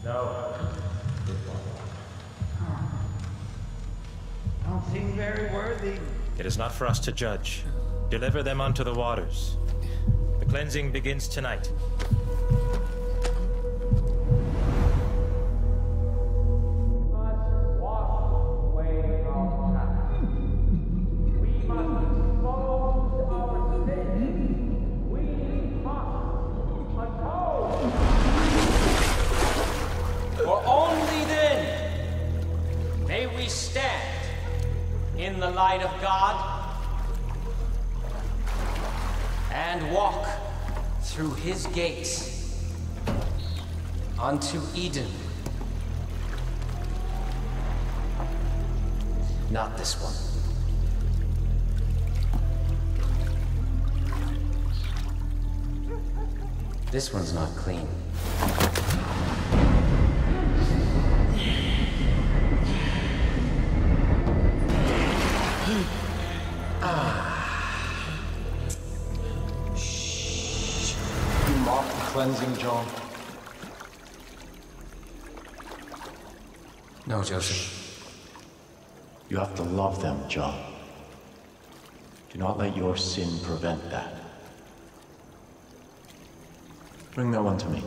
No. Don't seem very worthy. It is not for us to judge. Deliver them unto the waters. The cleansing begins tonight. For only then may we stand in the light of God and walk through his gates unto Eden. Not this one. This one's not clean. Cleansing, John. No, Joseph. You have to love them, John. Do not let your sin prevent that. Bring that one to me.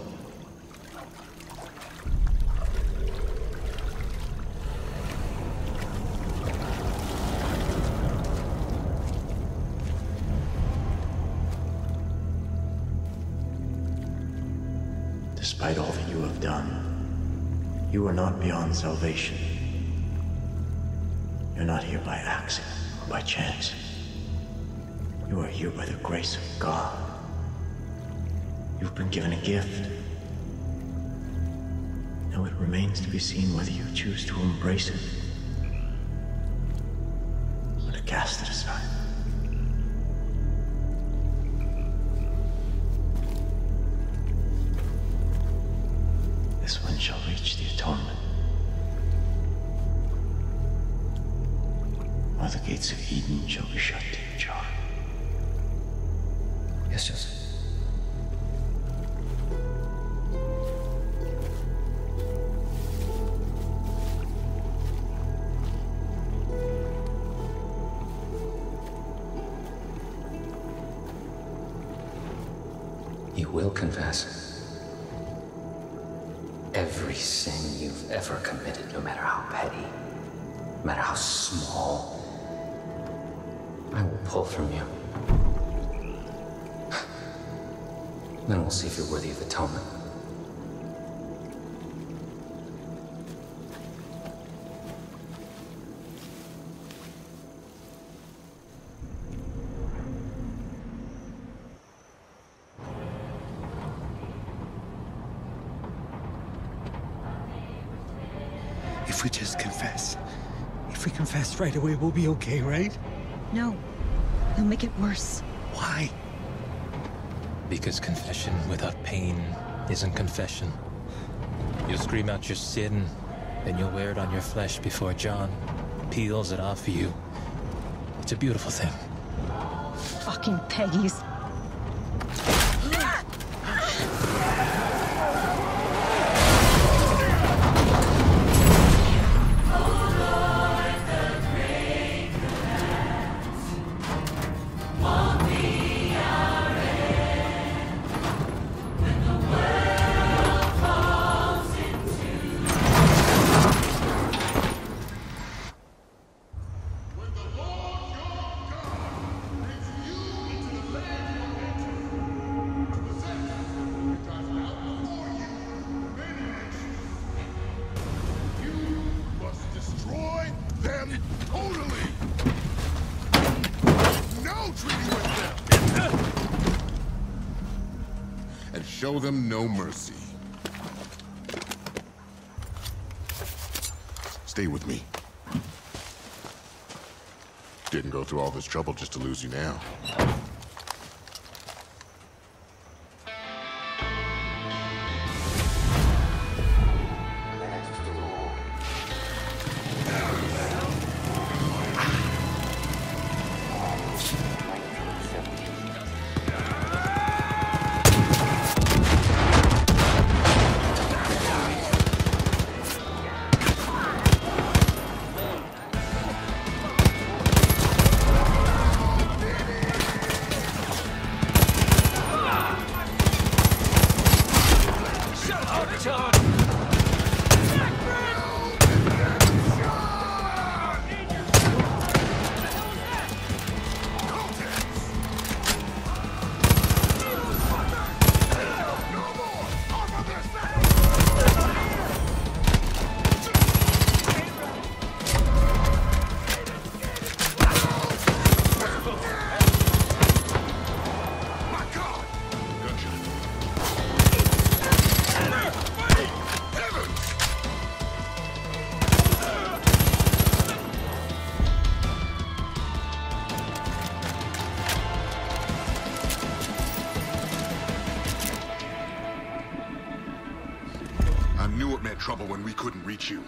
Despite all that you have done, you are not beyond salvation. You're not here by accident or by chance. You are here by the grace of God. You've been given a gift. Now it remains to be seen whether you choose to embrace it or to cast it aside. This one shall reach the atonement, while the gates of Eden shall be shut to you, John. Yes, Joseph. You will confess every sin you've ever committed, no matter how petty, no matter how small. I will pull from you. Then we'll see if you're worthy of atonement. If we just confess. If we confess right away, we'll be okay, right? No. They'll make it worse. Why? Because confession without pain isn't confession. You'll scream out your sin, then you'll wear it on your flesh before John peels it off you. It's a beautiful thing. Fucking Peggies. Show them no mercy. Stay with me. Didn't go through all this trouble just to lose you now. John! Trouble when we couldn't reach you.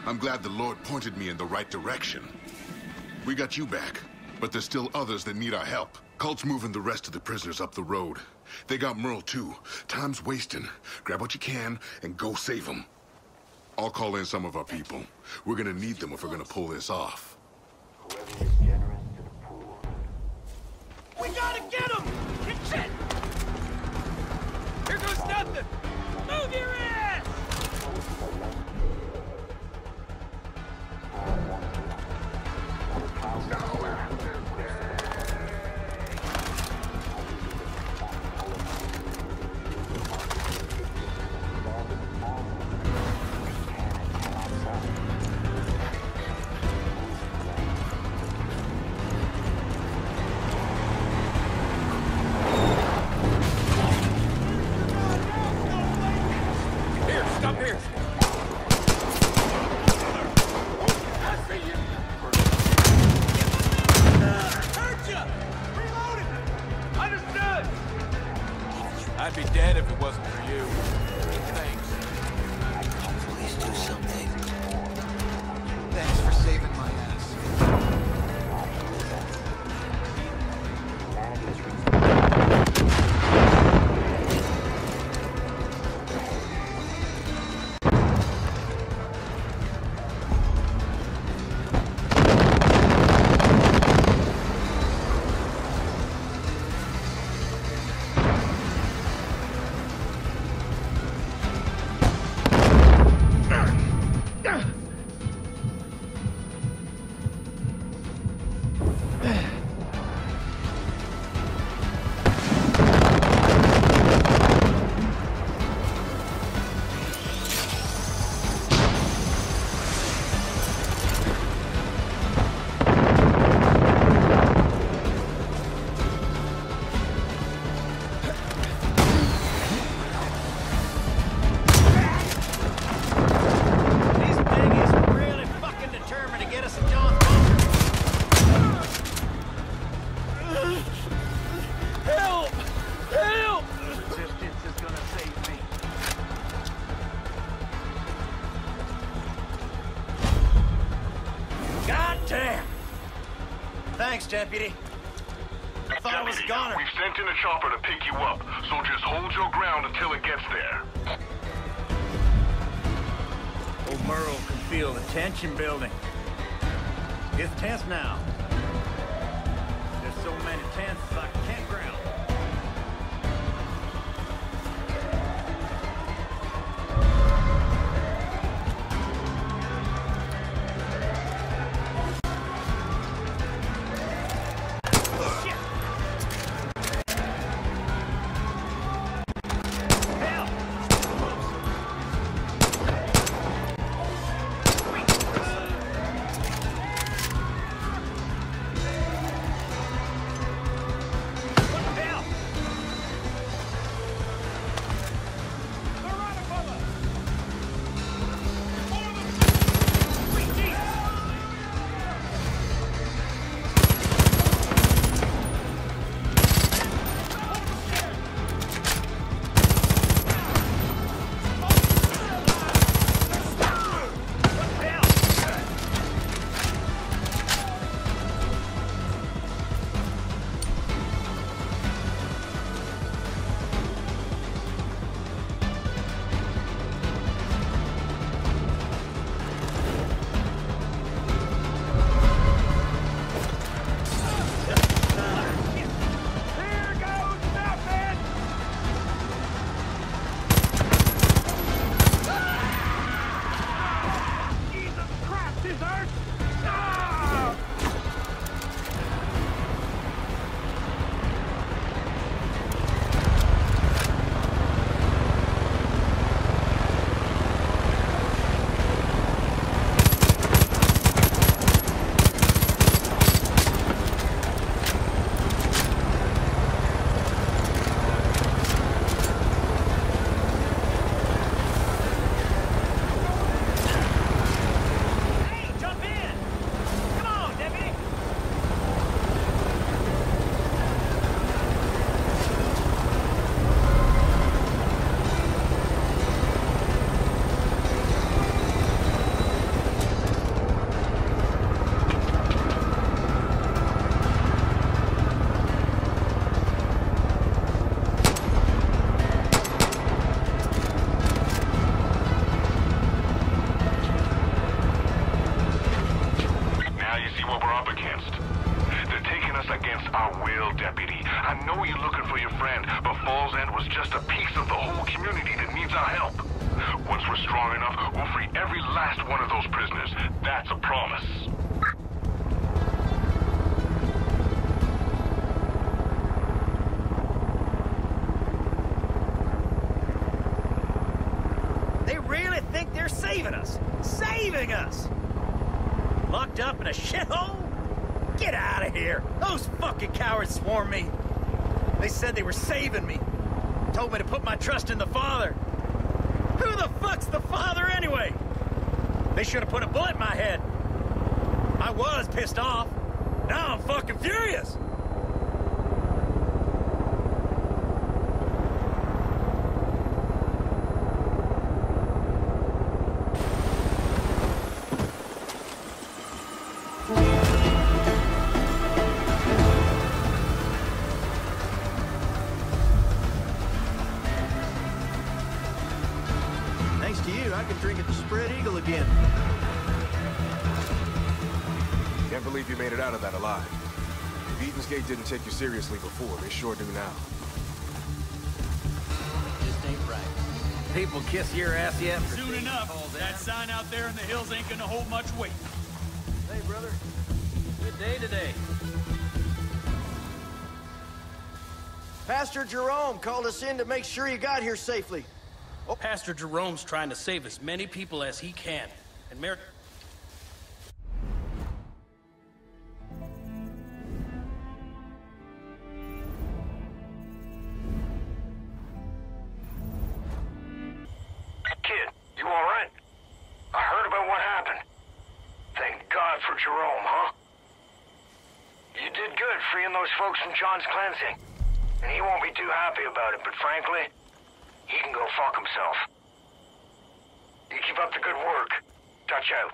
I'm glad the Lord pointed me in the right direction. We got you back, but there's still others that need our help. Cult's moving the rest of the prisoners up the road. They got Merle too. Time's wasting. Grab what you can and go save them. I'll call in some of our people. We're gonna need them if we're gonna pull this off. We gotta get him! Get shit! Here goes nothing! Move your ass! I'd be dead if it wasn't for you. Thanks. Please do something. Thanks for saving my ass. Thanks, Deputy. I thought I was a goner. We've sent in a chopper to pick you up, so just hold your ground until it gets there. Old Merle can feel the tension building. It's tense now. There's so many tents, it's like a campground. I will, Deputy. I know you're looking for your friend, but Falls End was just a piece of the whole community that needs our help. Once we're strong enough, we'll free every last one of those prisoners. That's a promise. They really think they're saving us? Saving us! Locked up in a shithole? Get out of here! Those fucking cowards swarmed me. They said they were saving me. Told me to put my trust in the Father. Who the fuck's the Father anyway? They should have put a bullet in my head. I was pissed off. Now I'm fucking furious. I can drink at the Spread Eagle again. Can't believe you made it out of that alive. If Eden's Gate didn't take you seriously before, they sure do now. Just ain't right. People kiss your ass yet? Soon enough. That sign out there in the hills ain't gonna hold much weight. Hey, brother. Good day today. Pastor Jerome called us in to make sure you got here safely. Oh, Pastor Jerome's trying to save as many people as he can. And Kid, you all right? I heard about what happened. Thank God for Jerome, huh? You did good freeing those folks from John's cleansing. And he won't be too happy about it, but frankly, he can go fuck himself. You keep up the good work. Touch out.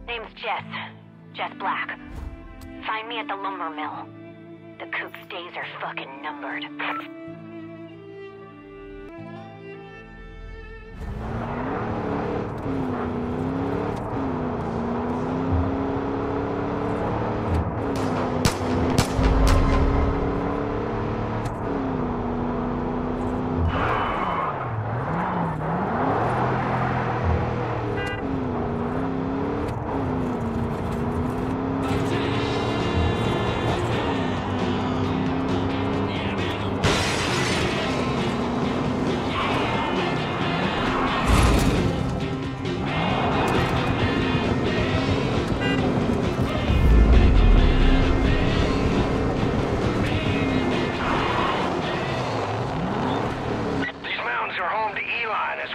Name's Jess. Jess Black. Find me at the lumber mill. The coop's days are fucking numbered.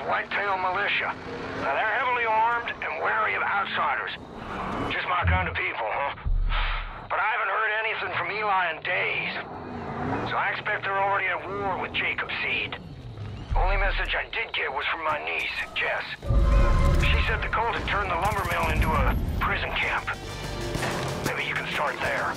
Whitetail militia. Now, they're heavily armed and wary of outsiders. Just my kind of people, huh? But I haven't heard anything from Eli in days. So I expect they're already at war with Jacob Seed. Only message I did get was from my niece, Jess. She said the cult had turned the lumber mill into a prison camp. Maybe you can start there.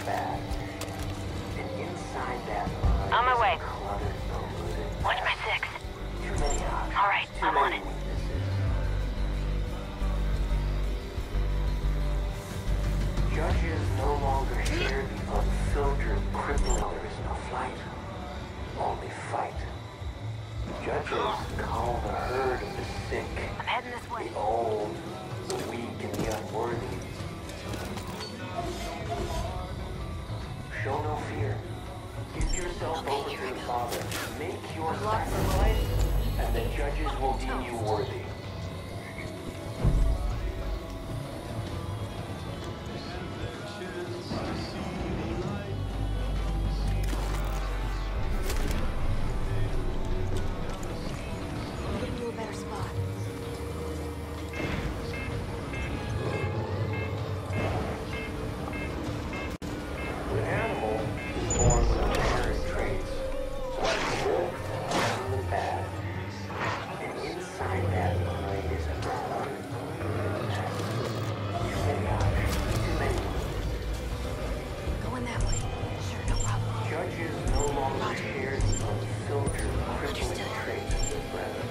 bad. And inside that mind On my way. cluttered, polluted. Watch my six. Too many options. All right, Too I'm on many it. weaknesses. Judges no longer share the unfiltered, crippling. There is no flight, only fight. Judges call the herd of the sick, I'm heading this way. the old, the weak, and the unworthy. Show no fear. Give yourself over to the Father. Make your sacrifice, and the judges will deem you worthy. Get into a better spot. The animal is born with inherent traits, one good and the bad. And inside that mind is a clutter. Too many options, too many. Going that way. Sure, no problem. Judges no longer share the unfiltered, crippling traits of their brethren.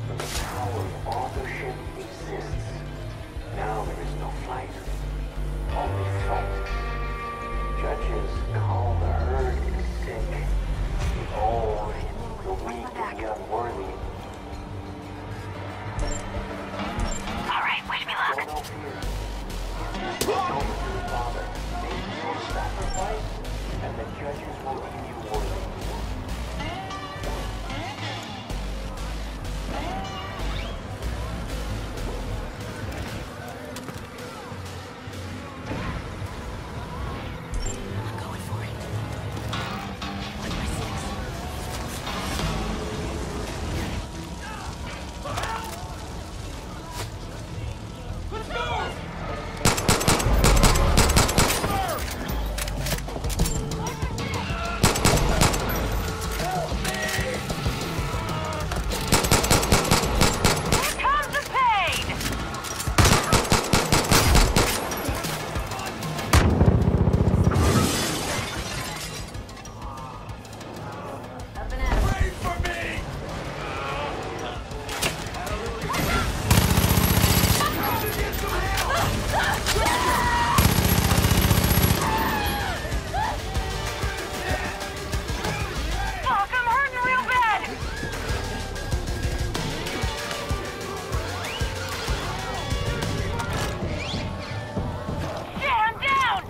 But the power of authorship exists. Now there is no flight, only fight. Judges call the herd the sick, the old, the weak, and the unworthy. All right, wish me Show luck. no fear. Give yourself over to the Father. Make your sacrifice, and the judges will deem you worthy. I'm going for it. Watch my six. Here comes the pain! Up and at 'em. Wait for me! Fuck, I'm hurting real bad! Shit, I'm down!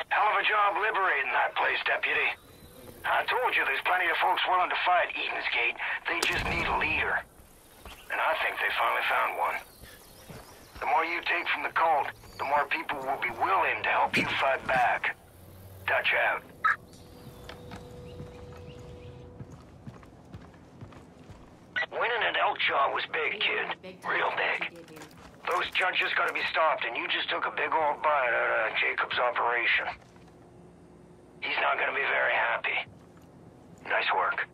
Hell of a job liberating that place, Deputy. I told you there's plenty of folks willing to fight Eden's Gate. They just need a leader. And I think they finally found one. The more you take from the cult, the more people will be willing to help you fight back. Dutch out. Winning at Elkjaw was big, kid. Real big. Those judges gotta be stopped, and you just took a big old bite out of Jacob's operation. He's not gonna be very happy. Nice work.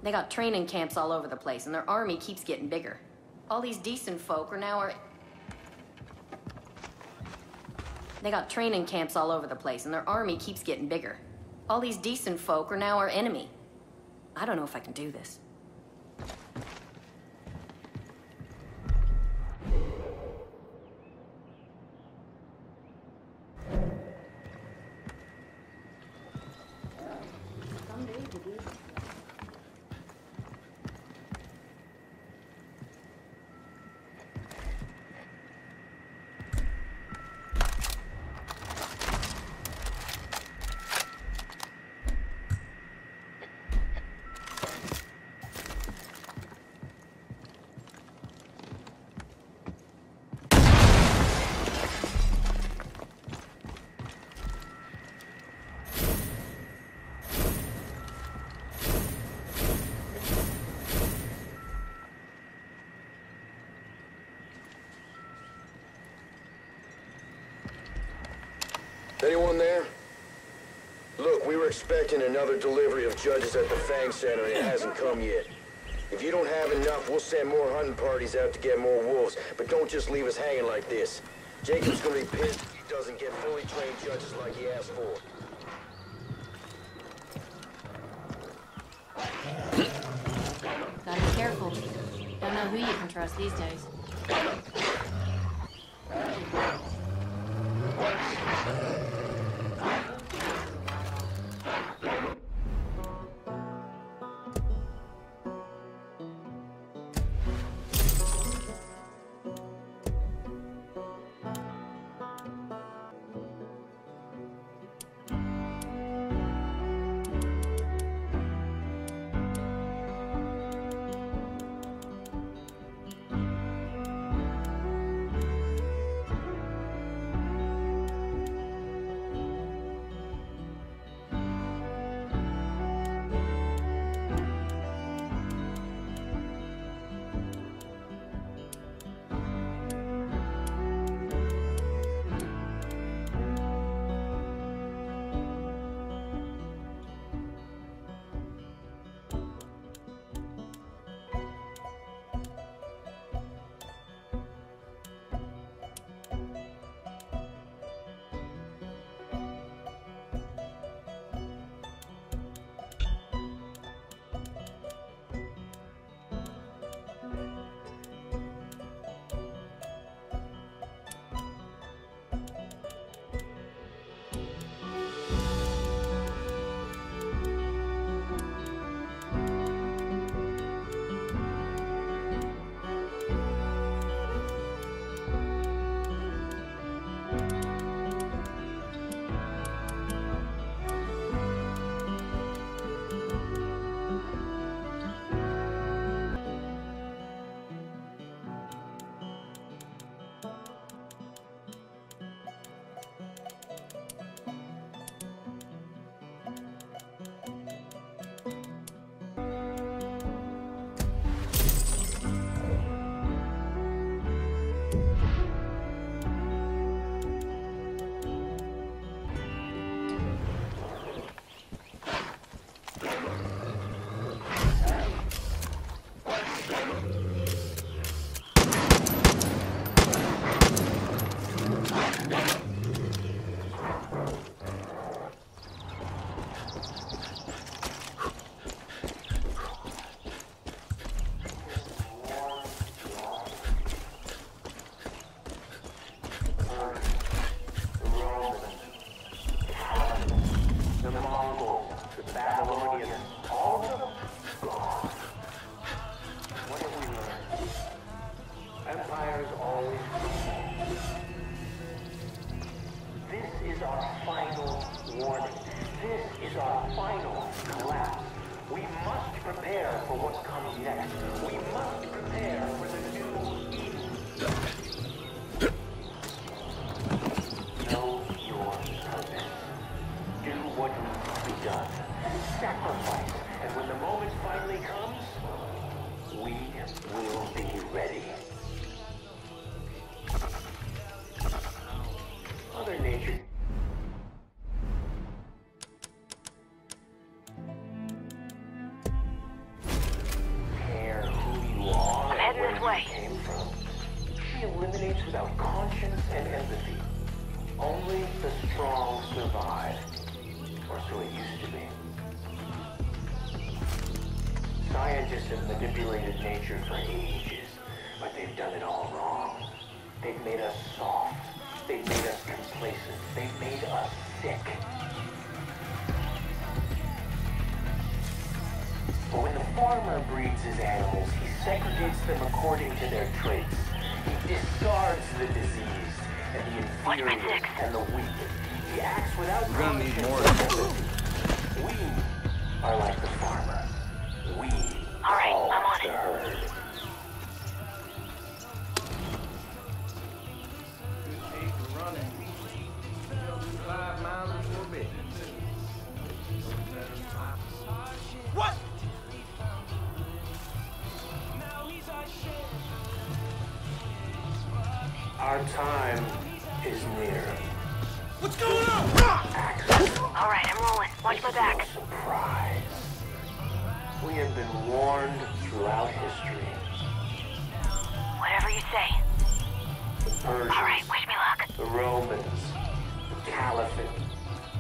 They got training camps all over the place, and their army keeps getting bigger. All these decent folk are now They got training camps all over the place, and their army keeps getting bigger. All these decent folk are now our enemy. I don't know if I can do this. Anyone there? Look, we were expecting another delivery of judges at the Fang Center and it hasn't come yet. If you don't have enough, we'll send more hunting parties out to get more wolves, but don't just leave us hanging like this. Jacob's gonna be pissed if he doesn't get fully trained judges like he asked for. Gotta be careful. Don't know who you can trust these days. Only the strong survive. Or so it used to be. Scientists have manipulated nature for ages, but they've done it all wrong. They've made us soft. They've made us complacent. They've made us sick. But when the farmer breeds his animals, he segregates them according to their traits. He discards the diseased and the inferior and the weak. He acts without conscience or empathy. We are like the farmer. We call the herd. What? Our time is near. What's going on? All right, I'm rolling. Watch my back. Surprise. We have been warned throughout history. Whatever you say. The Persians, all right, wish me luck. The Romans, the Caliphate,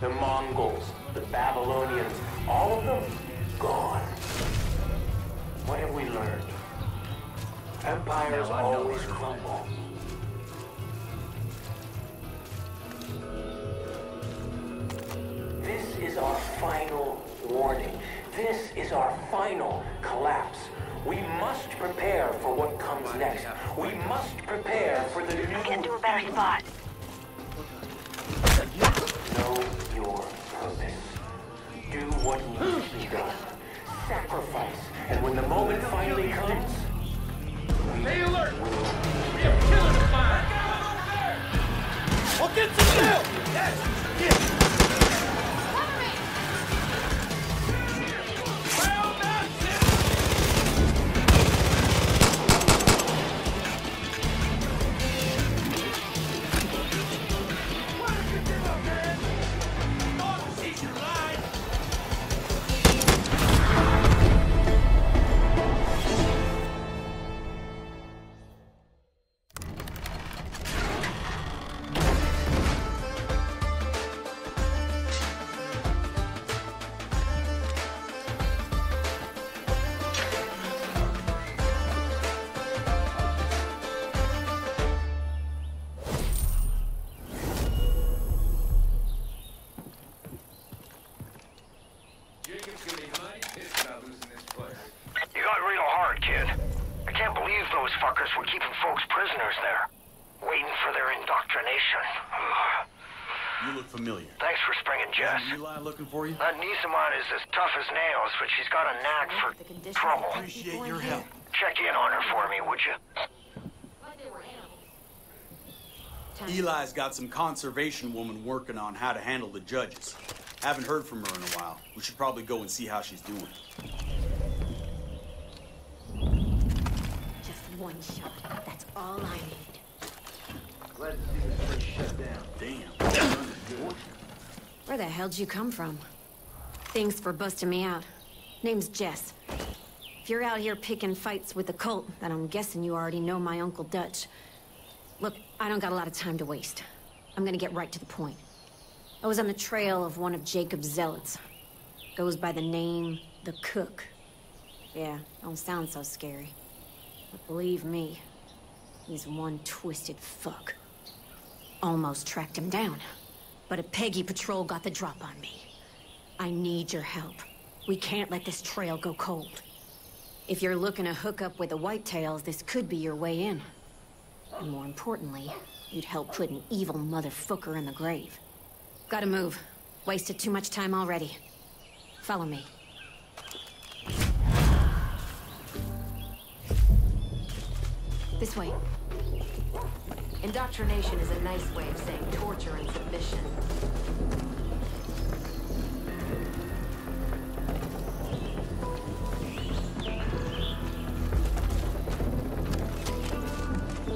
the Mongols, the Babylonians, all of them gone. What have we learned? Empires always crumble. This is our final warning. This is our final collapse. We must prepare for what comes next. We must prepare for the new... Get to a better spot. Know your purpose. Do what needs to be done. Sacrifice. And when the moment finally comes... Stay alert! We have killers to find! I'll get some help! Yes! Yes! Looking for you? That niece of mine is as tough as nails, but she's got a knack for trouble. Appreciate your help. Check in on her for me, would you? Eli's got some conservation woman working on how to handle the judges. Haven't heard from her in a while. We should probably go and see how she's doing. Just one shot. That's all I need. Glad to see this place shut down. Damn. Where the hell'd you come from? Thanks for busting me out. Name's Jess. If you're out here picking fights with the cult, then I'm guessing you already know my Uncle Dutch. Look, I don't got a lot of time to waste. I'm gonna get right to the point. I was on the trail of one of Jacob's zealots. Goes by the name The Cook. Yeah, don't sound so scary. But believe me, he's one twisted fuck. Almost tracked him down. But a Peggy patrol got the drop on me. I need your help. We can't let this trail go cold. If you're looking to hook up with the Whitetails, this could be your way in. And more importantly, you'd help put an evil motherfucker in the grave. Gotta move. Wasted too much time already. Follow me. This way. Indoctrination is a nice way of saying torture and submission.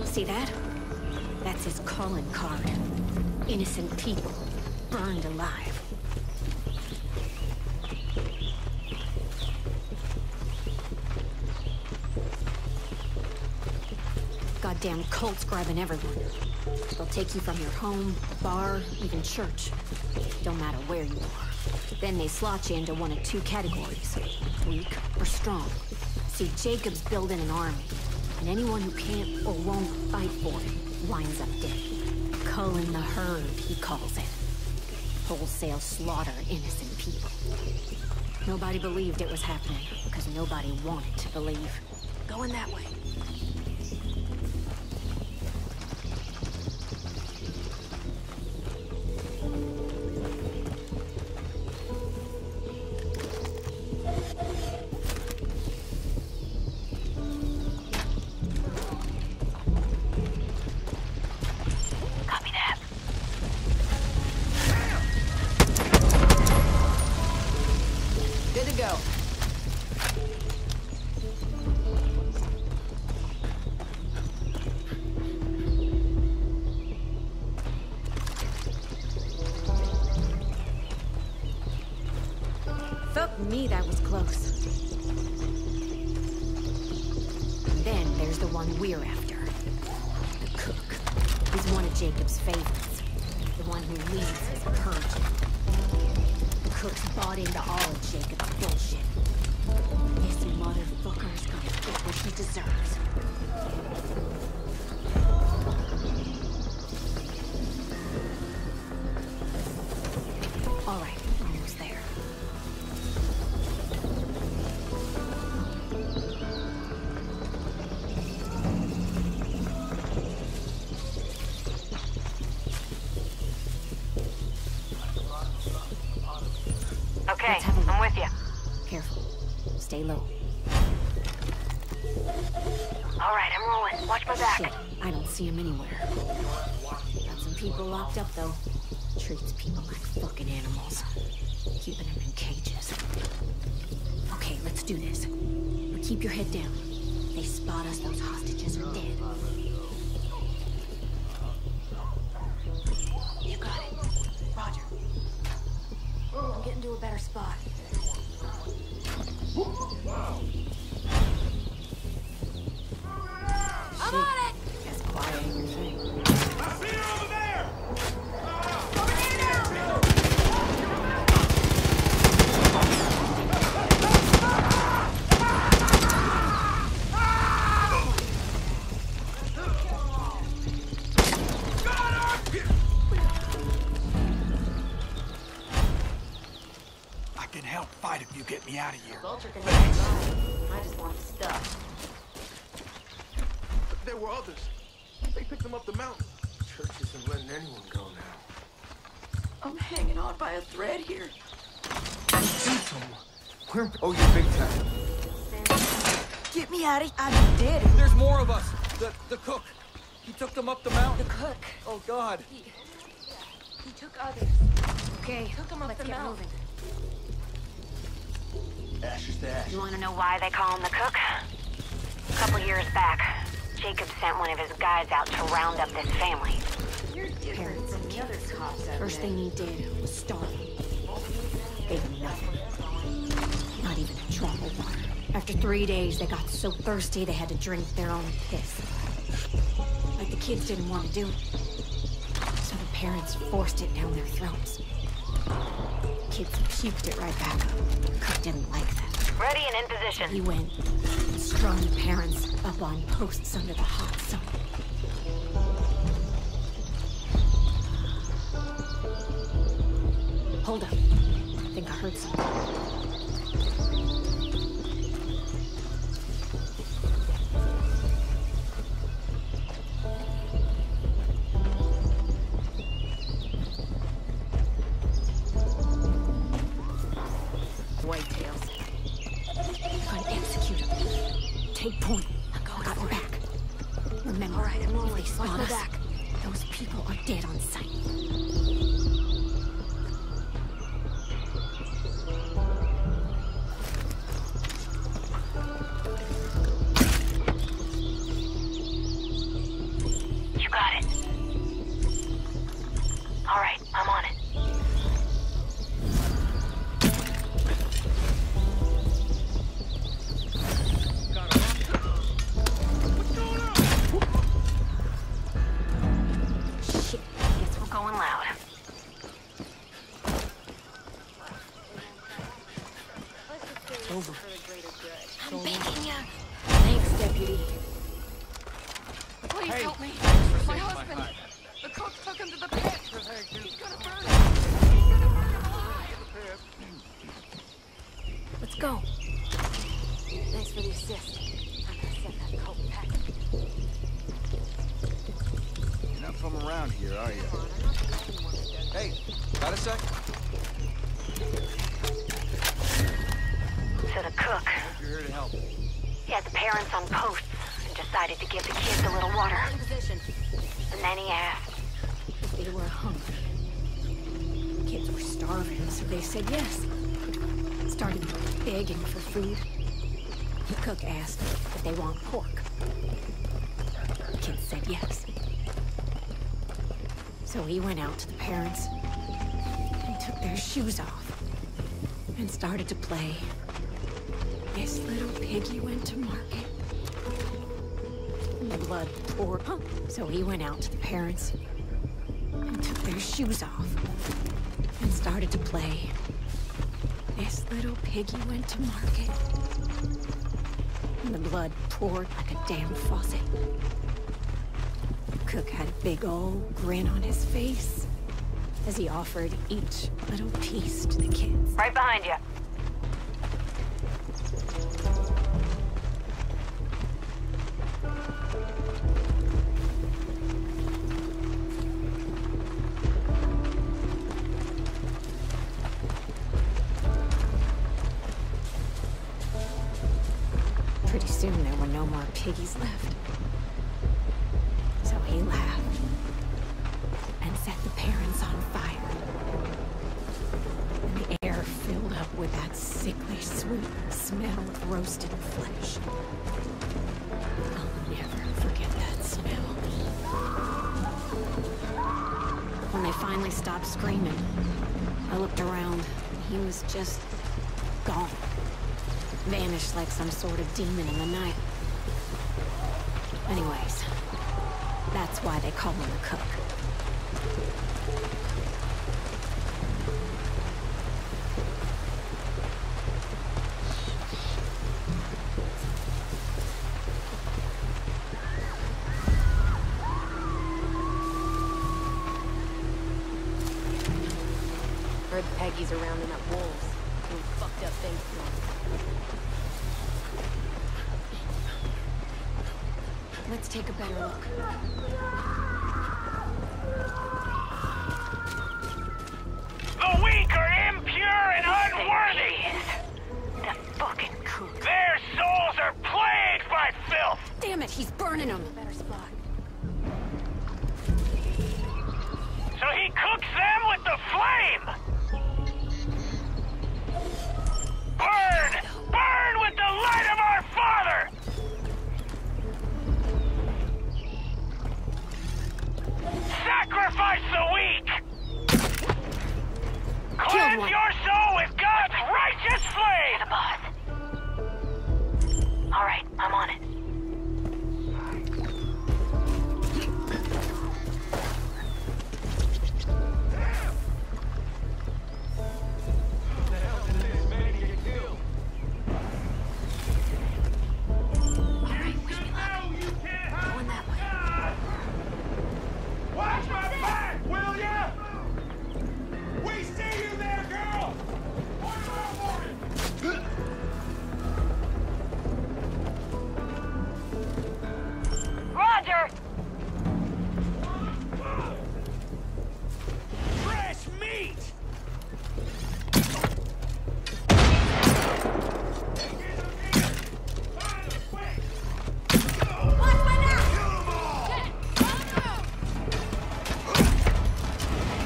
See that? That's his calling card. Innocent people, burned alive. Goddamn cult's grabbing everyone. They'll take you from your home, bar, even church. Don't matter where you are. Then they slot you into one of two categories, weak or strong. See, Jacob's building an army, and anyone who can't or won't fight for it winds up dead. Culling the herd, he calls it. Wholesale slaughter of innocent people. Nobody believed it was happening, because nobody wanted to believe. Going that way. Fuck me, that was close. Then there's the one we're after. The cook. He's one of Jacob's favorites. The one who leads his purging. The cook's bought into all of Jacob's bullshit. This motherfucker's gonna get what he deserves. All right, almost there. Okay, I'm with you. Careful. Stay low. All right, I'm rolling. Watch my back. Shit, I don't see him anywhere. Got some people locked up, though. Treats people like fucking animals. Keeping them in cages. Okay, let's do this. But keep your head down. If they spot us, those hostages are dead. You got it. Roger. I'm getting to a better spot. I'm on it! Guess quiet ain't your thing. I see her over there! I can help fight if you get me out of here. Vulture can have mine. I just want the stuff. There were others. They picked them up the mountain. Church isn't letting anyone go now. I'm hanging on by a thread here. I see someone. Where? Oh, you big time. Get me out of here. I did. There's more of us. The cook. He took them up the mountain. The cook. Oh, God. He took others. Okay, Took them up let's the get mountain. moving. Ashes to ashes. You want to know why they call him the cook? A couple years back, Jacob sent one of his guys out to round up this family. You're different from the other cops out First there. thing he did was starve them. Gave them nothing. Not even a drop of water. After 3 days, they got so thirsty they had to drink their own piss. Like the kids didn't want to do it. So the parents forced it down their throats. Kids puked it right back up. Cook didn't like that. Ready and in position. He went and strung the parents up on posts under the hot sun. Hold up. I think I heard something. Whitetails. Gotta execute him. Take point. Got her back. Remember, All right, I'm rolling. if they spot Watch my us, back. those people are dead on sight. going loud. Over. I'm begging you. Thanks, Deputy. Please help me. My husband. The cook took him to the pit. He's gonna burn him. Let's go. Thanks for the assist. I'm gonna set that coat back. You're not from around here, are you? Hey, got a sec? So the cook, You're here to help. he had the parents on posts and decided to give the kids a little water. In position. And then he asked, If they were hungry. Kids were starving, so they said yes. Started begging for food. The cook asked if they want pork. The kids said yes. So he went out to the parents and took their shoes off and started to play. This little piggy went to market. And the blood poured. So he went out to the parents and took their shoes off and started to play. This little piggy went to market. And the blood poured like a damn faucet. Cook had a big old grin on his face as he offered each little piece to the kids. right behind you. Pretty soon there were no more piggies left. So he laughed and set the parents on fire. And the air filled up with that sickly sweet smell of roasted flesh. I'll never forget that smell. When they finally stopped screaming, I looked around. He was just gone. Vanished like some sort of demon in the night. Anyways, that's why they call him the cook. Heard Peggy's are rounding up wolves. Doing fucked up things to them. Let's take a better look. The weak are impure and unworthy. The fucking cook. Their souls are plagued by filth. Damn it, he's burning them. Better spot. So he cooks them with the flame. Burn! Burn with the light of our Father! Sacrifice the weak! Cleanse your soul with God's righteous flame! The boss. All right, I'm on it. Watch my back, will ya? We see you there, girl! Roger! Fresh meat!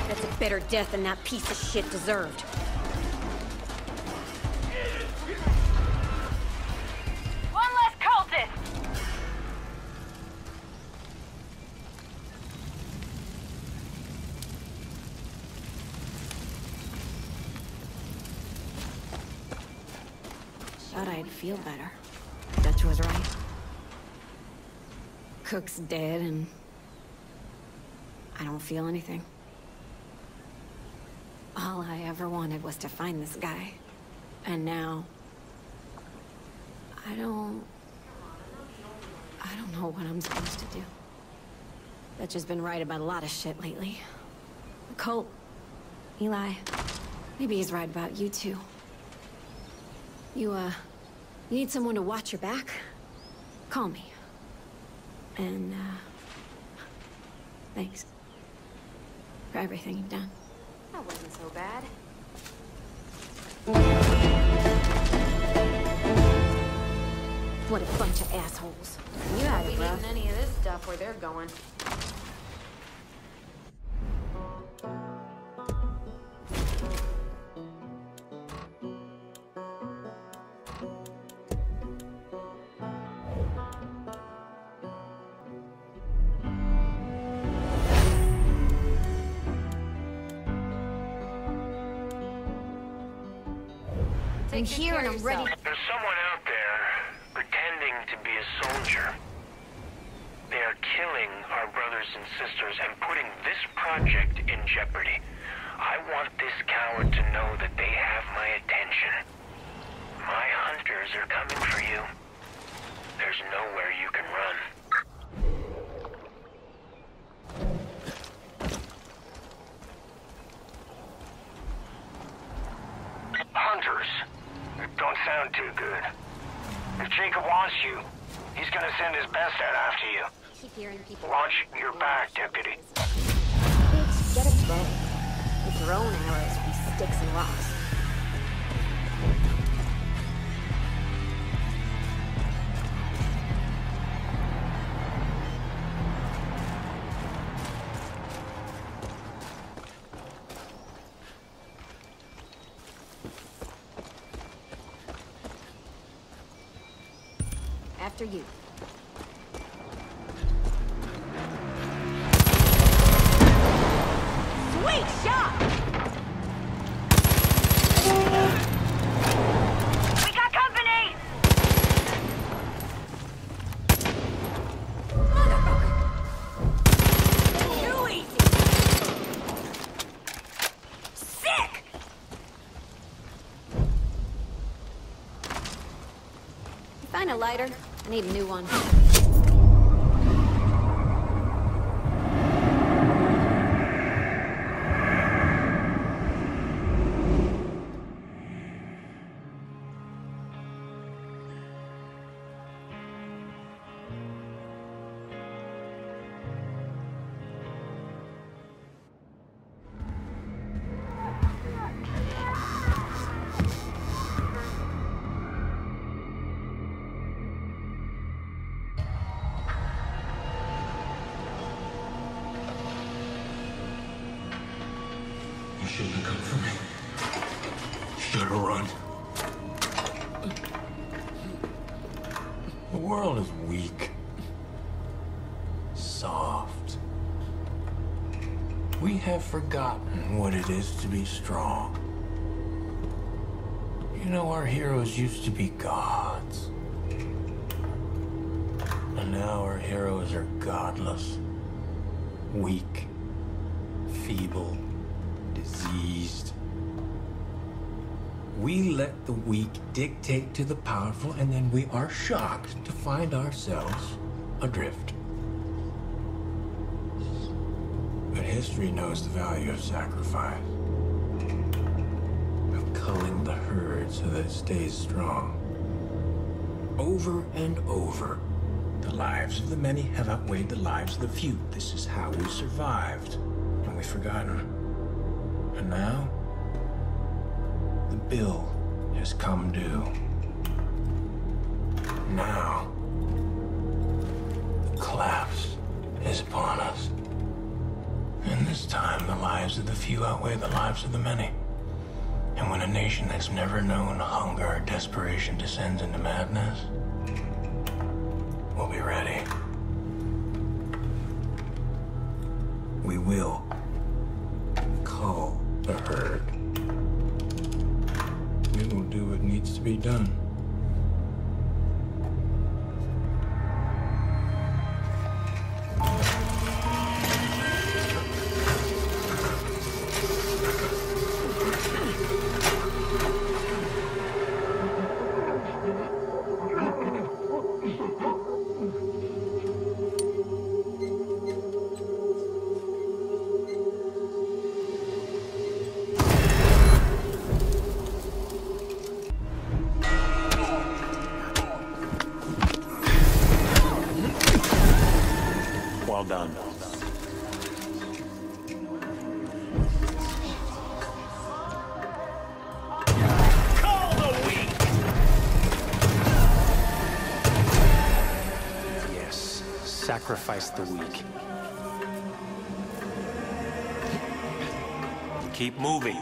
That's a better death than that piece of shit deserved. One less cultist! Thought I'd feel better. Dutch was right. Cook's dead and I don't feel anything. All I ever wanted was to find this guy. And now... I don't know what I'm supposed to do. Dutch has been right about a lot of shit lately. The cult. Eli. Maybe he's right about you too. You need someone to watch your back? Call me. And, thanks. For everything you've done. That wasn't so bad. What a bunch of assholes. You haven't been eating any of this stuff where they're going. I'm here and I'm ready. There's someone out there pretending to be a soldier. They are killing our brothers and sisters and putting this project in jeopardy. I want this coward to know that they have my attention. My hunters are coming for you. There's nowhere you can run. Hunters. Don't sound too good. If Jacob wants you, he's gonna send his best out after you. Keep hearing people. Watch your back, deputy. Bitch, get a bow. With your own arrows from sticks and rocks. After you. Sweet shot! We got company! Too easy! Sick! Find a lighter. I need a new one. You shouldn't have come for me. Should have run. The world is weak. Soft. We have forgotten what it is to be strong. You know, our heroes used to be gods. And now our heroes are godless. Weak. Feeble. Diseased. We let the weak dictate to the powerful, and then we are shocked to find ourselves adrift. But history knows the value of sacrifice, of culling the herd so that it stays strong. Over and over, the lives of the many have outweighed the lives of the few. This is how we survived, and we've forgotten. And now, the bill has come due. Now, the collapse is upon us. And this time, the lives of the few outweigh the lives of the many. And when a nation that's never known hunger or desperation descends into madness, we'll be ready. We will cull the herd. We will do what needs to be done. sacrifice the weak. Keep moving.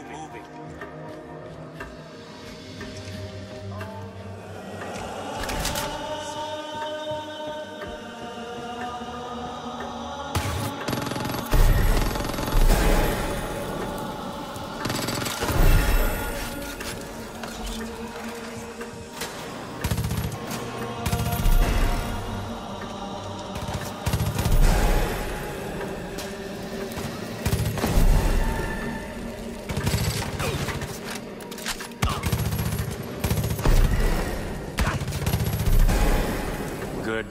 Good.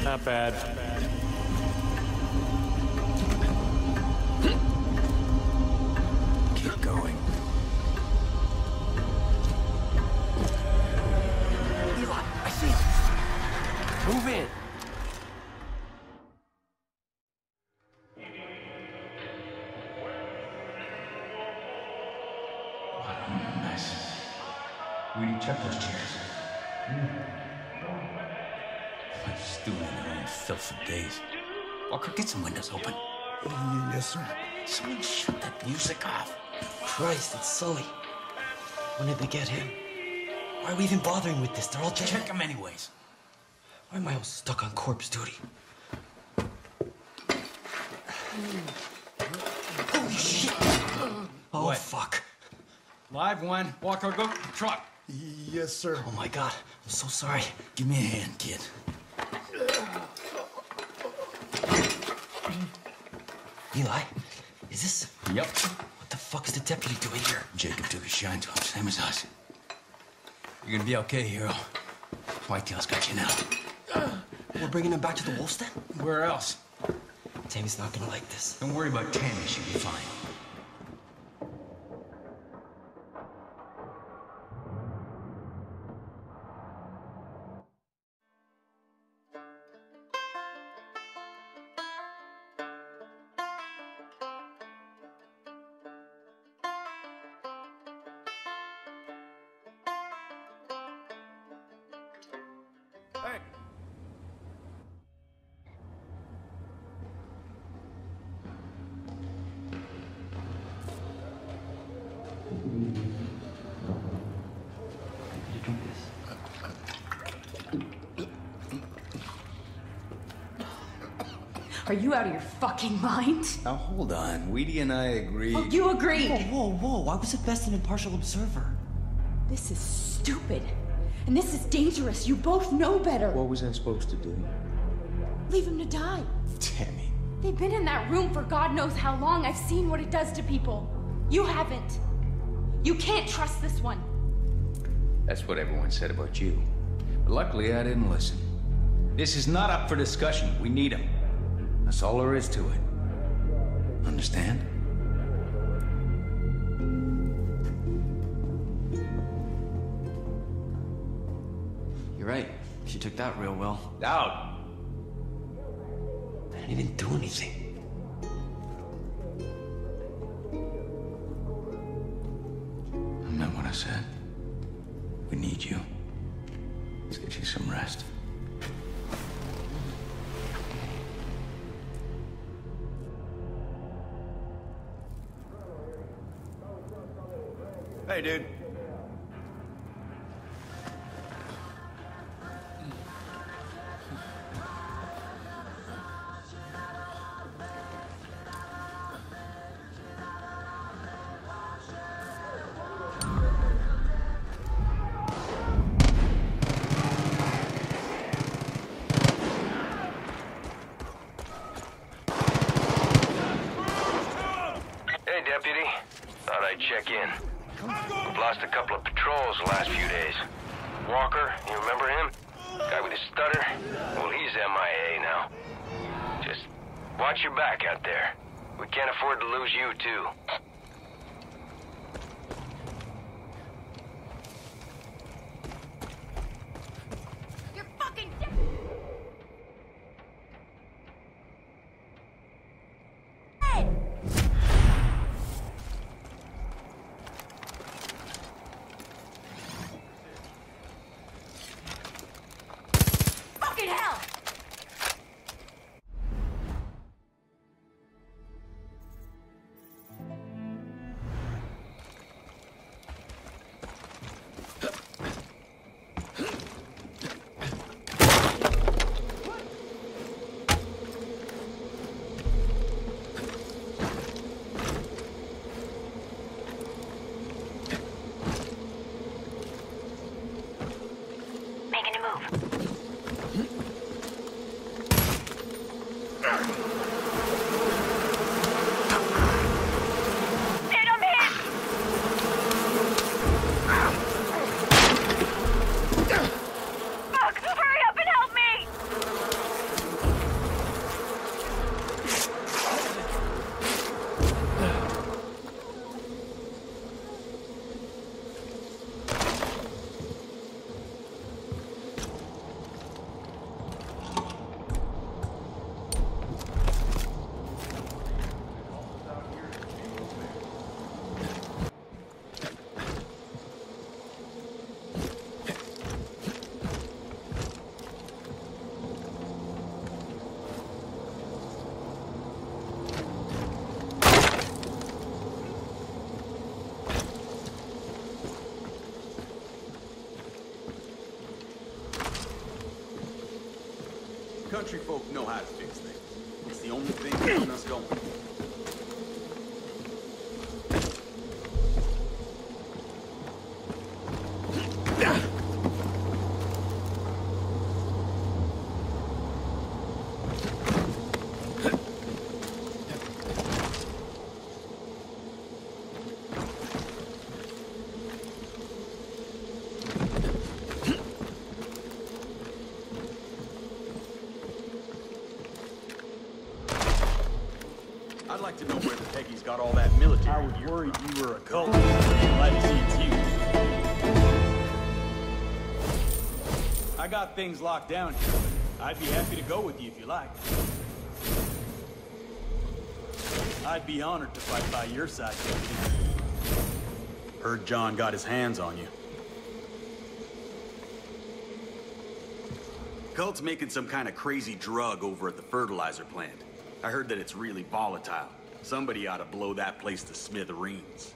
Not bad. Keep going. Eli, I see him. Move in. What a mess. Rudy, check those chairs. I'm stewing in their own filth for days. Walker, get some windows open. Yes, sir. Someone shut that music off. Christ, it's Sully. When did they get him? Why are we even bothering with this? They're all dead. Check them anyways. Why am I all stuck on corpse duty? Holy shit! Oh, What? fuck. Live one. Walker, go to the truck. Yes, sir. Oh, my God. I'm so sorry. Give me a hand, kid. Eli, is this... Yep. What the fuck is the deputy doing here? Jacob took his shine to him, same as us. You're gonna be okay, hero. Whitetail's got you now. We're bringing him back to the Wolf's Den? Where else? Tammy's not gonna like this. Don't worry about Tammy, she'll be fine. Hey. Are you out of your fucking mind? Now hold on. Weedy and I agreed. Oh, you agreed! Whoa, whoa, whoa. I was at best an impartial observer. This is stupid. And this is dangerous. You both know better. What was I supposed to do? Leave him to die. Tammy. They've been in that room for God knows how long. I've seen what it does to people. You haven't. You can't trust this one. That's what everyone said about you. But luckily, I didn't listen. This is not up for discussion. We need him. That's all there is to it. Understand? You're right. She took that real well. Out. I didn't even do anything. I meant what I said. We need you. Let's get you some rest. Hey, dude. Hey, Deputy. Thought I'd check in. We've lost a couple of patrols the last few days. Walker, you remember him? Guy with his stutter? Well, he's MIA now. Just watch your back out there. We can't afford to lose you, too. You're fucking country folk know how to fix things. It's the only thing keeping us going. I'd like to know where the Peggies got all that military. I was worried you were a cult. Glad to see it's you. I got things locked down here. I'd be happy to go with you if you like. I'd be honored to fight by your side. Heard John got his hands on you. Cult's making some kind of crazy drug over at the fertilizer plant. I heard that it's really volatile. Somebody ought to blow that place to smithereens.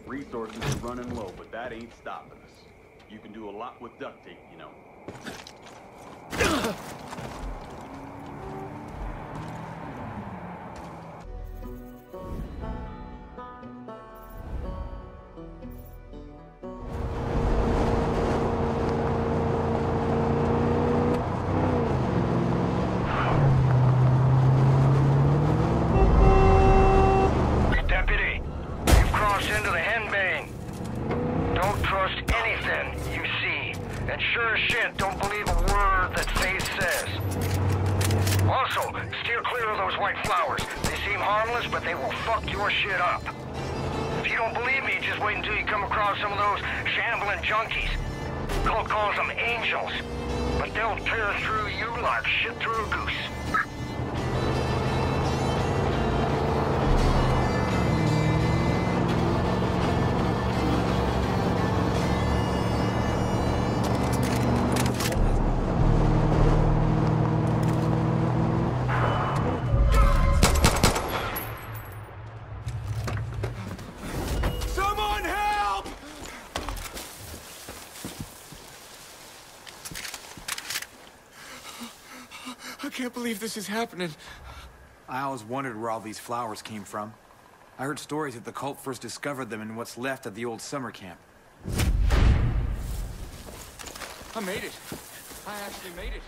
Resources are running low, but that ain't stopping us. You can do a lot with duct tape, you know. I can't believe this is happening. I always wondered where all these flowers came from. I heard stories that the cult first discovered them in what's left of the old summer camp. I made it. I actually made it.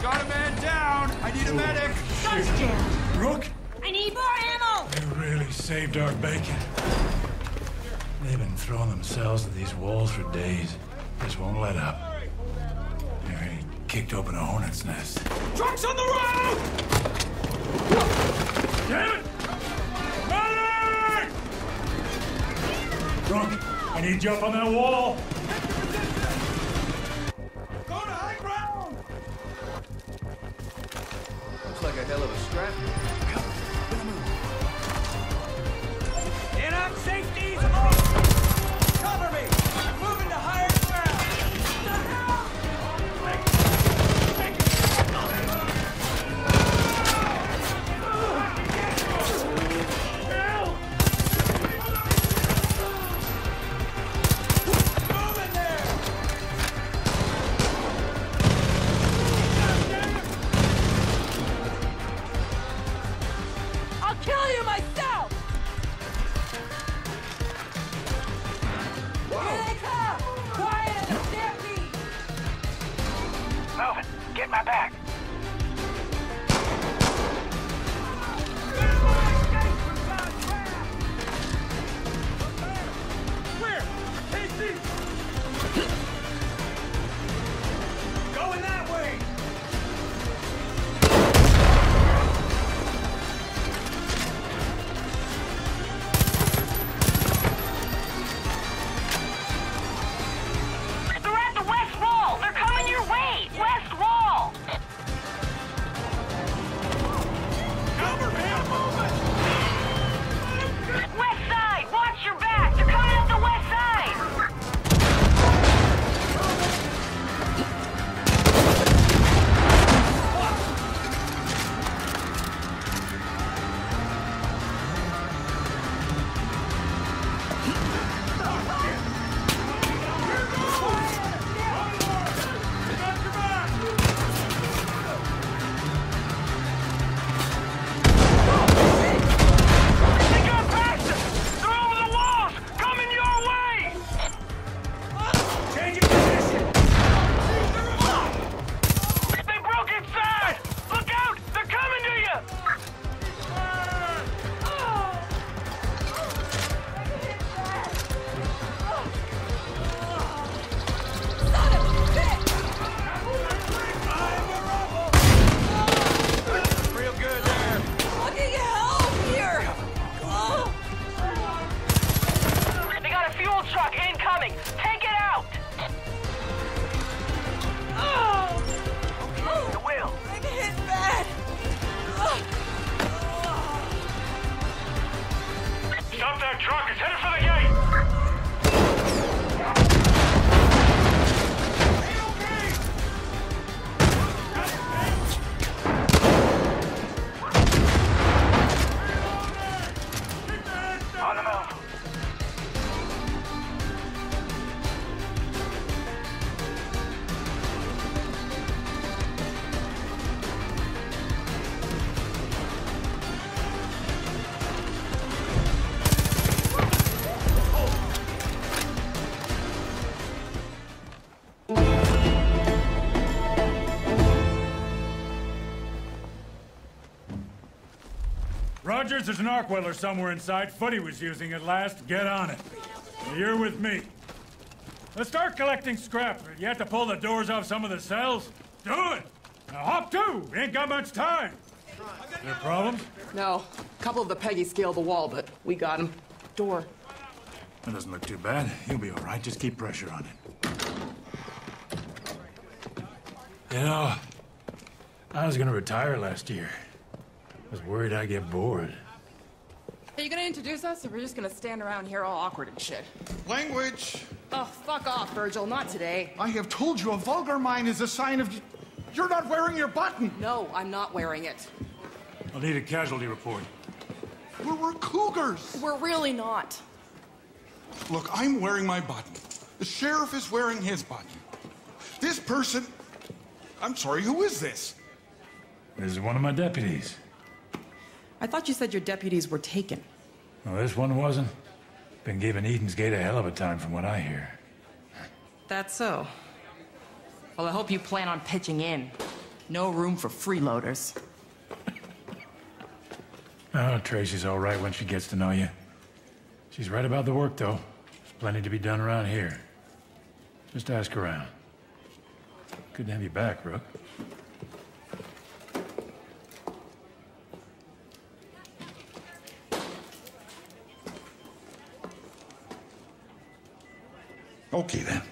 Got a man down! Rook? I need more ammo! You really saved our bacon. They've been throwing themselves at these walls for days. Just won't let up. They already kicked open a hornet's nest. Trucks on the road! Damn it! Medic! Rook, I need you up on that wall. Go to high ground! Looks like a hell of a scrap. In on safeties! Cover me! I'm moving to higher I'll kill you myself! Here they come! Quiet as a stampede! Moving. Get my back. Where? Casey! Going that way! They're at the west wall! They're coming your way! West wall! Cover me! I'm moving! West side! Watch your back! They're coming up the west side! They got past us! They're over the walls! Coming your way! Changing position! They broke inside! Look out! They're coming to you! Real good there. Fucking hell here! Oh. They got a fuel truck incoming! Take it out! The wheel! I'm hit bad! Stop that truck! It's headed for the gate! On the move. Rogers, there's an arc welder somewhere inside. Footy was using it last. Get on it. You're with me. Let's start collecting scrap. You have to pull the doors off some of the cells. Do it! Now hop to! We ain't got much time. There problems? No. A couple of the Peggy scaled the wall, but we got him. Door. That doesn't look too bad. You'll be all right. Just keep pressure on it. You know, I was gonna retire last year. I was worried I'd get bored. Are you gonna introduce us, or we're just gonna stand around here all awkward and shit? Language! Oh, fuck off, Virgil. Not today. I have told you a vulgar mind is a sign of... You're not wearing your button! No, I'm not wearing it. I'll need a casualty report. We're cougars! We're really not. Look, I'm wearing my button. The sheriff is wearing his button. This person... I'm sorry, who is this? This is one of my deputies. I thought you said your deputies were taken. Well, this one wasn't. Been giving Eden's Gate a hell of a time from what I hear. That's so. Well, I hope you plan on pitching in. No room for freeloaders. Oh, Tracy's all right when she gets to know you. She's right about the work, though. There's plenty to be done around here. Just ask around. Good to have you back, Rook. Okay, then.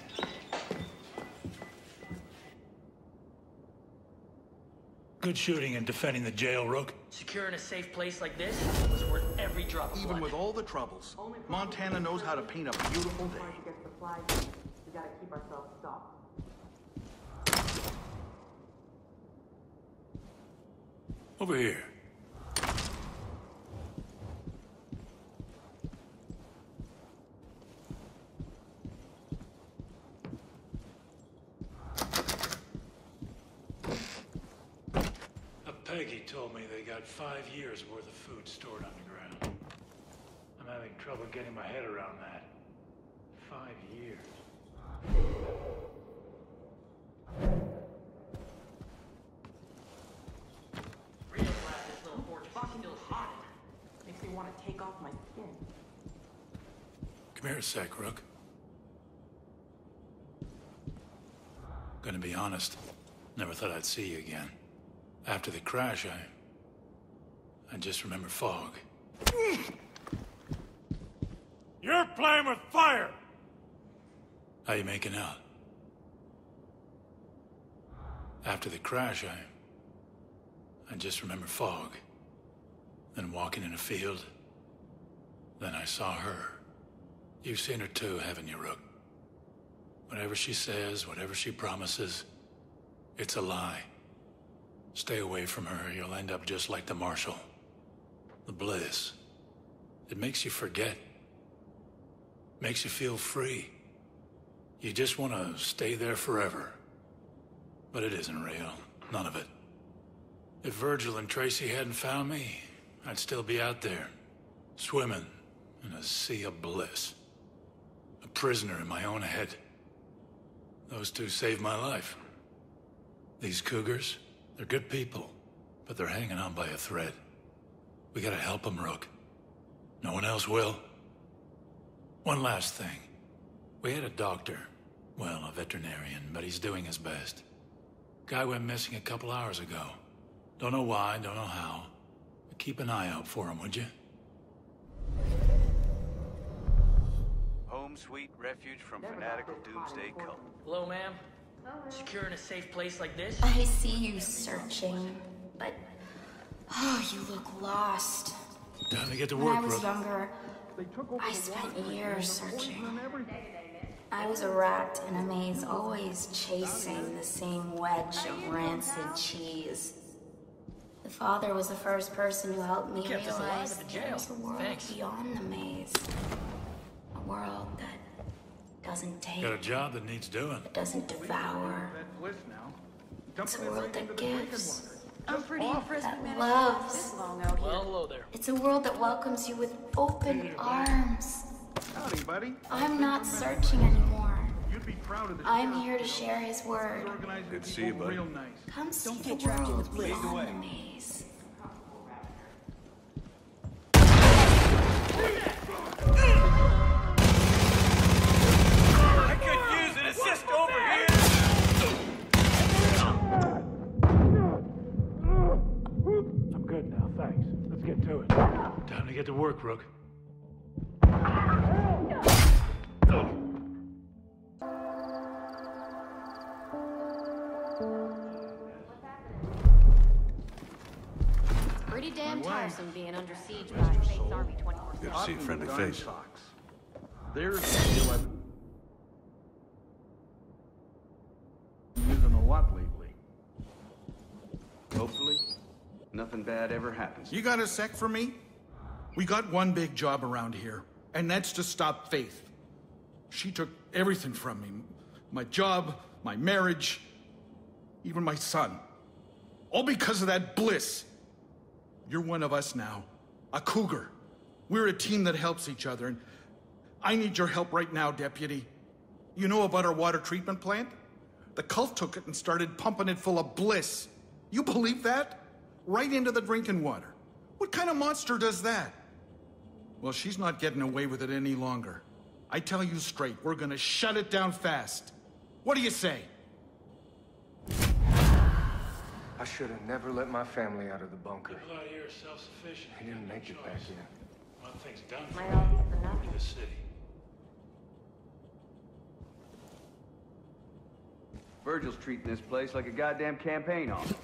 Good shooting and defending the jail, Rook. Securing a safe place like this was worth every drop of Even blood. with all the troubles, Montana knows how to paint a beautiful day. We gotta keep ourselves stocked. Over here. Peggy told me they got 5 years worth of food stored underground. I'm having trouble getting my head around that. 5 years. Real glad this little forge is still hot. Makes me want to take off my skin. Come here a sec, Rook. Gonna be honest, never thought I'd see you again. After the crash, I just remember fog. You're playing with fire! How you making out? After the crash, I just remember fog. Then walking in a field. Then I saw her. You've seen her too, haven't you, Rook? Whatever she says, whatever she promises, it's a lie. Stay away from her, you'll end up just like the Marshal. The bliss. It makes you forget. Makes you feel free. You just want to stay there forever. But it isn't real. None of it. If Virgil and Tracy hadn't found me, I'd still be out there, swimming in a sea of bliss. A prisoner in my own head. Those two saved my life. These cougars, they're good people, but they're hanging on by a thread. We gotta help them, Rook. No one else will. One last thing. We had a doctor. Well, a veterinarian, but he's doing his best. Guy went missing a couple hours ago. Don't know why, don't know how. But keep an eye out for him, would you? Home sweet refuge from fanatical doomsday cult. Hello, ma'am. Securing a safe place like this? I see you searching, but oh, you look lost. Time to get to When work, I was Rook. younger, I spent years searching. I was a rat in a maze, always chasing the same wedge of rancid cheese. The father was the first person who helped me Kept us alive realize at the there jail. was a world Thanks. beyond the maze. A world that doesn't take, Got a job that needs doing. that doesn't devour. It's a world that gives. I'm pretty impressed That we managed loves. to live this long out here. Well, hello there. It's a world that welcomes you with open arms. Howdy, buddy. I'm not searching anymore. You'd be proud of the I'm here to share his word. Good to see you, buddy. real nice. Come see Don't the get trapped in world this bliss. beyond the maze. I could use an assist over here! I'm good now, thanks. Let's get to it. Time to get to work, Rook. Pretty damn tiresome being under siege by a States Army 24/7. Good to see a friendly face. There's the deal I've been using a lot lately. Hopefully, nothing bad ever happens. You got a sec for me? We got one big job around here, and that's to stop Faith. She took everything from me. My job, my marriage, even my son. All because of that bliss. You're one of us now. A cougar. We're a team that helps each other, and I need your help right now, Deputy. You know about our water treatment plant? The cult took it and started pumping it full of bliss. You believe that? Right into the drinking water. What kind of monster does that? Well, she's not getting away with it any longer. I tell you straight, we're gonna shut it down fast. What do you say? I should have never let my family out of the bunker. People out here are self-sufficient. They didn't make it back in. One thing's done for Might all be for me. nothing. The city. Virgil's treating this place like a goddamn campaign office.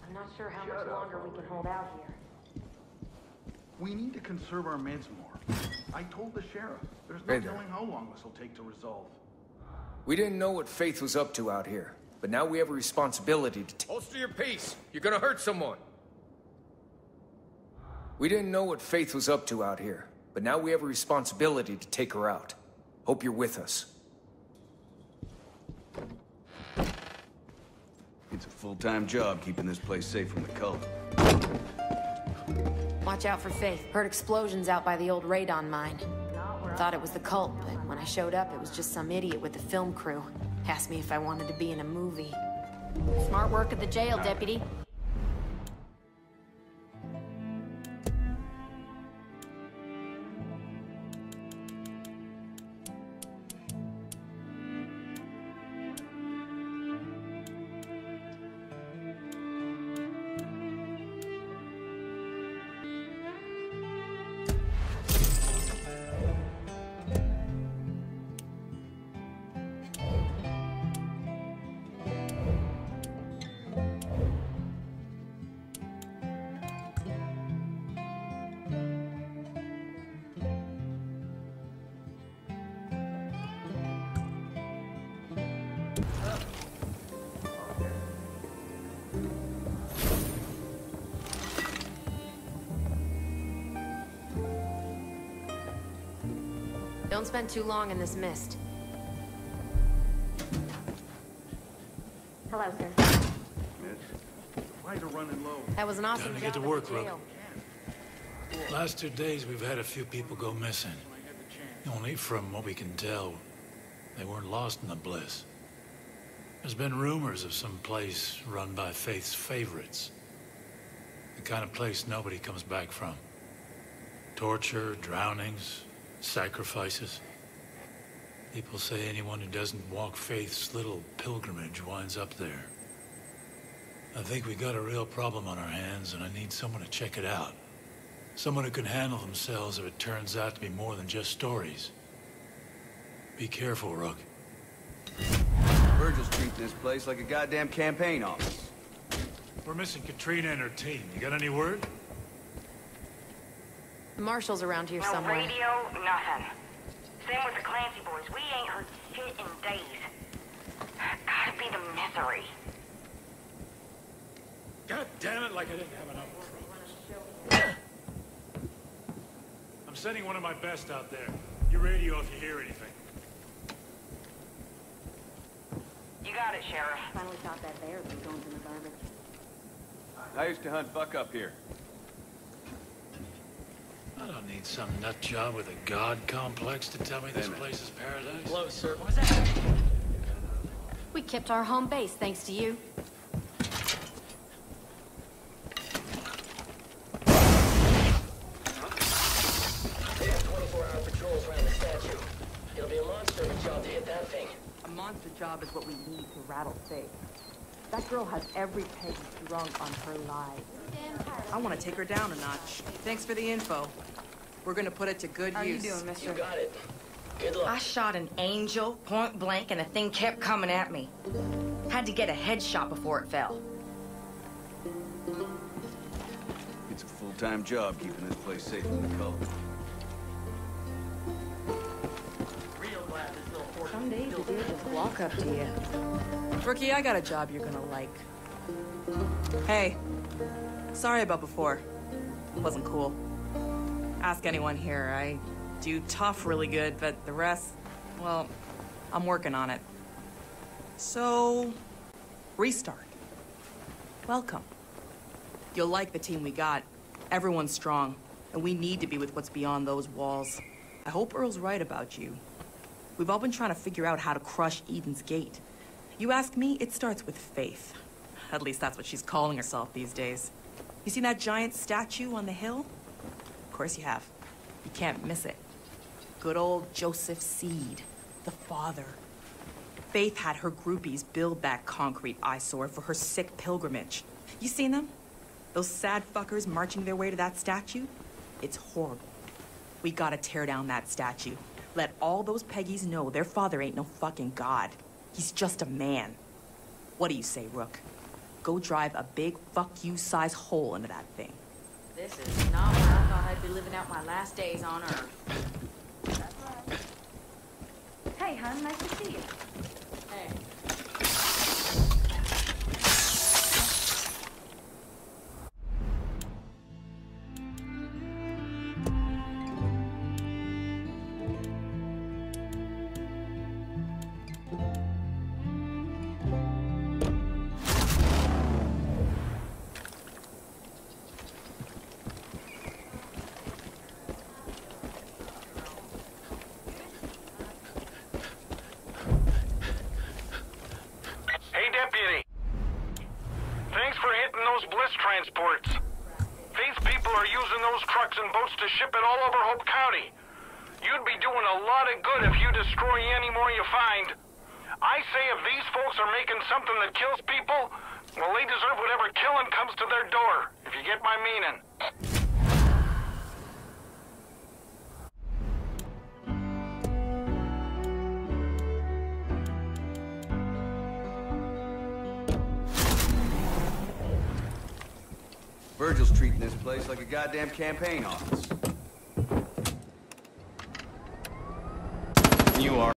I'm not sure how much longer we can hold out here. We need to conserve our meds more. I told the sheriff. There's no Hey there. telling how long this will take to resolve. We didn't know what Faith was up to out here, but now we have a responsibility to Holster your peace. You're gonna hurt someone. We didn't know what Faith was up to out here, but now we have a responsibility to take her out. Hope you're with us. It's a full-time job keeping this place safe from the cult. Watch out for Faith. Heard explosions out by the old radon mine. Thought it was the cult, but when I showed up, it was just some idiot with the film crew. Asked me if I wanted to be in a movie. Smart work at the jail, deputy. Don't spend too long in this mist. Hello, sir. Flight are running low. That was an awesome Time to get to job at work, the Rook. jail. Last 2 days, we've had a few people go missing. Only from what we can tell, they weren't lost in the bliss. There's been rumors of some place run by Faith's favorites. The kind of place nobody comes back from. Torture, drownings, sacrifices. People say anyone who doesn't walk Faith's little pilgrimage winds up there. I think we got a real problem on our hands, and I need someone to check it out. Someone who can handle themselves if it turns out to be more than just stories. Be careful, Rook. Virgil's treating this place like a goddamn campaign office. We're missing Katrina and her team. You got any word? The marshal's around here No somewhere. radio, nothing. Same with the Clancy boys. We ain't heard shit in days. Gotta be the misery. God damn it, like I didn't have enough problems. I'm sending one of my best out there. You radio if you hear anything. You got it, Sheriff. Finally thought that bear was going in the garbage. I used to hunt buck up here. I don't need some nut job with a god complex to tell me this place is paradise. Hello, sir. What was that? We kept our home base thanks to you. They have 24-hour patrols around the statue. It'll be a monster of a job to hit that thing. A monster job is what we need to rattle Faith. That girl has every peg drunk on her life. I want to take her down a notch. Thanks for the info. We're gonna put it to good How use. you doing, mister? You got it. Good luck. I shot an angel point blank and the thing kept coming at me. Had to get a headshot before it fell. It's a full-time job keeping this place safe from the cult. Real glad this little horse Some days the deer just walk up to you. Rookie, I got a job you're gonna like. Hey, sorry about before. It wasn't cool. Ask anyone here. I do tough really good, but the rest, well, I'm working on it. So, restart. Welcome. You'll like the team we got. Everyone's strong, and we need to be with what's beyond those walls. I hope Earl's right about you. We've all been trying to figure out how to crush Eden's Gate. You ask me, it starts with faith. At least that's what she's calling herself these days. You seen that giant statue on the hill? Of course you have. You can't miss it. Good old Joseph Seed, the father. Faith had her groupies build that concrete eyesore for her sick pilgrimage. You seen them? Those sad fuckers marching their way to that statue? It's horrible. We gotta tear down that statue. Let all those Peggies know their father ain't no fucking god. He's just a man. What do you say, Rook? Go drive a big fuck-you-size hole into that thing. This is not where I thought I'd be living out my last days on Earth. Hey, hon, nice to see you. Hey. Transports. These people are using those trucks and boats to ship it all over Hope County. You'd be doing a lot of good if you destroy any more you find. I say if these folks are making something that kills people, well, they deserve whatever killing comes to their door, if you get my meaning. Virgil's treating this place like a goddamn campaign office. You are.